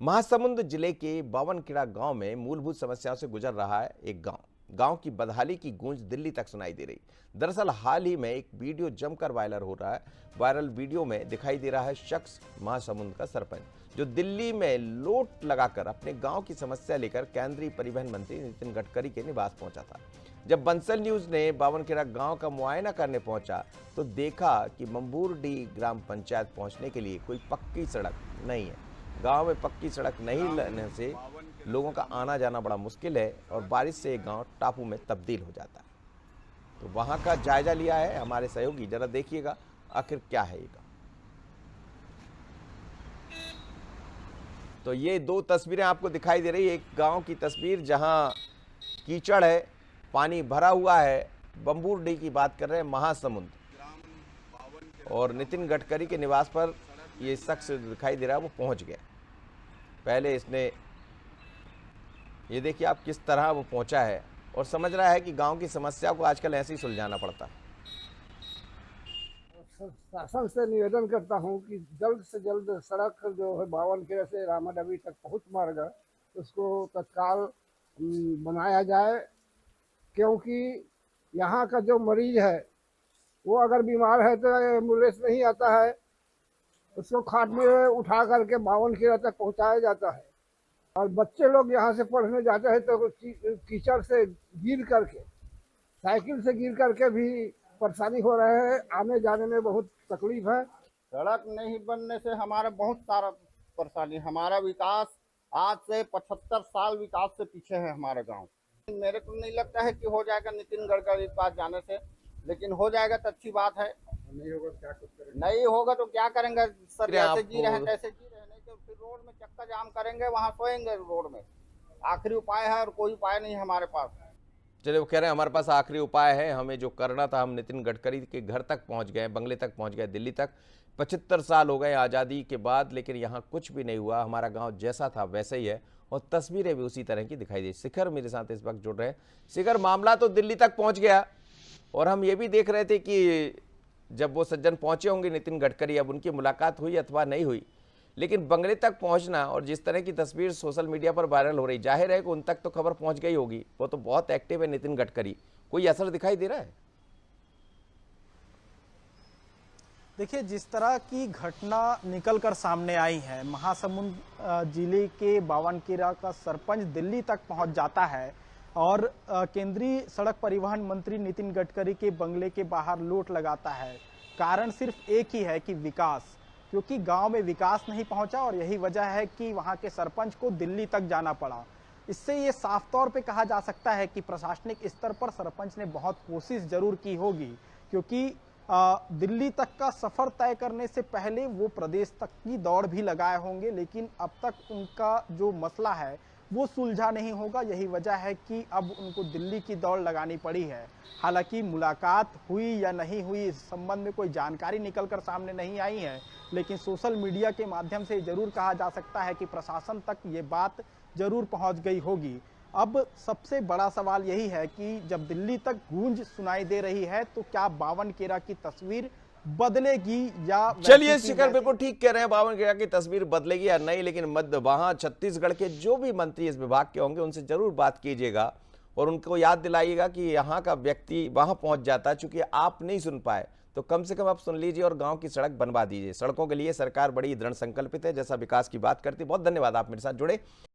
महासमुंद जिले के बावनखेड़ा गांव में मूलभूत समस्याओं से गुजर रहा है एक गांव की बदहाली की गूंज दिल्ली तक सुनाई दे रही। दरअसल हाल ही में एक वीडियो जमकर वायरल हो रहा है। वायरल वीडियो में दिखाई दे रहा है शख्स महासमुंद का सरपंच जो दिल्ली में लोट लगाकर अपने गांव की समस्या लेकर केंद्रीय परिवहन मंत्री नितिन गडकरी के निवास पहुंचा था। जब बंसल न्यूज ने बावनखेड़ा गांव का मुआयना करने पहुंचा तो देखा कि मंबूरडी ग्राम पंचायत पहुंचने के लिए कोई पक्की सड़क नहीं है। गांव में पक्की सड़क नहीं रहने से लोगों का आना जाना बड़ा मुश्किल है और बारिश से ये गांव टापू में तब्दील हो जाता है। तो वहां का जायजा लिया है हमारे सहयोगी, जरा देखिएगा आखिर क्या है ये गांव। तो ये दो तस्वीरें आपको दिखाई दे रही है। एक गांव की तस्वीर जहां कीचड़ है, पानी भरा हुआ है। बंबूरडी की बात कर रहे हैं, महासमुंद, और नितिन गडकरी के निवास पर ये शख्स दिखाई दे रहा है वो पहुंच गया। पहले इसने ये देखिए आप किस तरह वो पहुंचा है और समझ रहा है कि गांव की समस्या को आजकल ऐसे ही सुलझाना पड़ता है। शासन से निवेदन करता हूं कि जल्द से जल्द सड़क जो है बावनखेड़ा से रामाडबी तक पहुंच मार्ग उसको तत्काल बनाया जाए, क्योंकि यहाँ का जो मरीज है वो अगर बीमार है तो एम्बुलेंस नहीं आता है, उसको खाट में उठा करके बावनखेड़ा तक पहुंचाया जाता है। और बच्चे लोग यहाँ से पढ़ने जाते हैं तो कीचड़ से गिर करके, साइकिल से गिर करके भी परेशानी हो रहे हैं, आने जाने में बहुत तकलीफ है। सड़क नहीं बनने से हमारा बहुत सारा परेशानी, हमारा विकास आज से 75 साल विकास से पीछे है हमारा गांव। मेरे को नहीं लगता है कि हो जाएगा नितिन गडकरी के पास जाने से, लेकिन हो जाएगा तो अच्छी बात है। नहीं होगा क्या कुछ करेंगे? नहीं होगा तो क्या करेंगे सर, जैसे जी रहे हैं तैसे जी रहे, नहीं तो फिर रोड में चक्का जाम करेंगे, वहाँ सोएंगे रोड में। आखिरी उपाय है और कोई उपाय नहीं है हमारे पास। चलिए, वो कह रहे हैं हमारे पास आखिरी उपाय है, हमें जो करना था हम नितिन गडकरी के घर तक पहुंच गए, बंगले तक पहुंच गए, दिल्ली तक। 75 साल हो गए आज़ादी के बाद, लेकिन यहाँ कुछ भी नहीं हुआ। हमारा गांव जैसा था वैसा ही है और तस्वीरें भी उसी तरह की दिखाई दी। शिखर मेरे साथ इस वक्त जुड़ रहे हैं। शिखर, मामला तो दिल्ली तक पहुंच गया और हम ये भी देख रहे थे कि जब वो सज्जन पहुंचे होंगे नितिन गडकरी, अब उनकी मुलाकात हुई अथवा नहीं हुई, लेकिन बंगले तक पहुंचना और जिस तरह की तस्वीर सोशल मीडिया पर वायरल हो रही, जाहिर है कि उन तक तो खबर पहुंच गई होगी। वो तो बहुत एक्टिव है नितिन गडकरी, कोई असर दिखाई दे रहा है? देखिए, जिस तरह की घटना निकलकर सामने आई है, महासमुंद जिले के बावनखेड़ा का सरपंच दिल्ली तक पहुंच जाता है और केंद्रीय सड़क परिवहन मंत्री नितिन गडकरी के बंगले के बाहर लोट लगाता है। कारण सिर्फ एक ही है कि विकास, क्योंकि गांव में विकास नहीं पहुंचा और यही वजह है कि वहां के सरपंच को दिल्ली तक जाना पड़ा। इससे ये साफ तौर पे कहा जा सकता है कि प्रशासनिक स्तर पर सरपंच ने बहुत कोशिश जरूर की होगी, क्योंकि दिल्ली तक का सफर तय करने से पहले वो प्रदेश तक की दौड़ भी लगाए होंगे, लेकिन अब तक उनका जो मसला है वो सुलझा नहीं होगा। यही वजह है कि अब उनको दिल्ली की दौड़ लगानी पड़ी है। हालांकि मुलाकात हुई या नहीं हुई इस संबंध में कोई जानकारी निकलकर सामने नहीं आई है, लेकिन सोशल मीडिया के माध्यम से जरूर कहा जा सकता है कि प्रशासन तक ये बात जरूर पहुंच गई होगी। अब सबसे बड़ा सवाल यही है कि जब दिल्ली तक गूंज सुनाई दे रही है तो क्या बावनखेड़ा की तस्वीर बदलेगी या? चलिए शिखर, बिल्कुल ठीक कह रहे हैं, बावनखेड़ा की तस्वीर बदलेगी या नहीं, लेकिन मध्य वहां छत्तीसगढ़ के जो भी मंत्री इस विभाग के होंगे उनसे जरूर बात कीजिएगा और उनको याद दिलाइएगा कि यहाँ का व्यक्ति वहां पहुंच जाता है। चूंकि आप नहीं सुन पाए तो कम से कम आप सुन लीजिए और गांव की सड़क बनवा दीजिए। सड़कों के लिए सरकार बड़ी दृढ़ संकल्पित है, जैसा विकास की बात करती है। बहुत धन्यवाद, आप मेरे साथ जुड़े।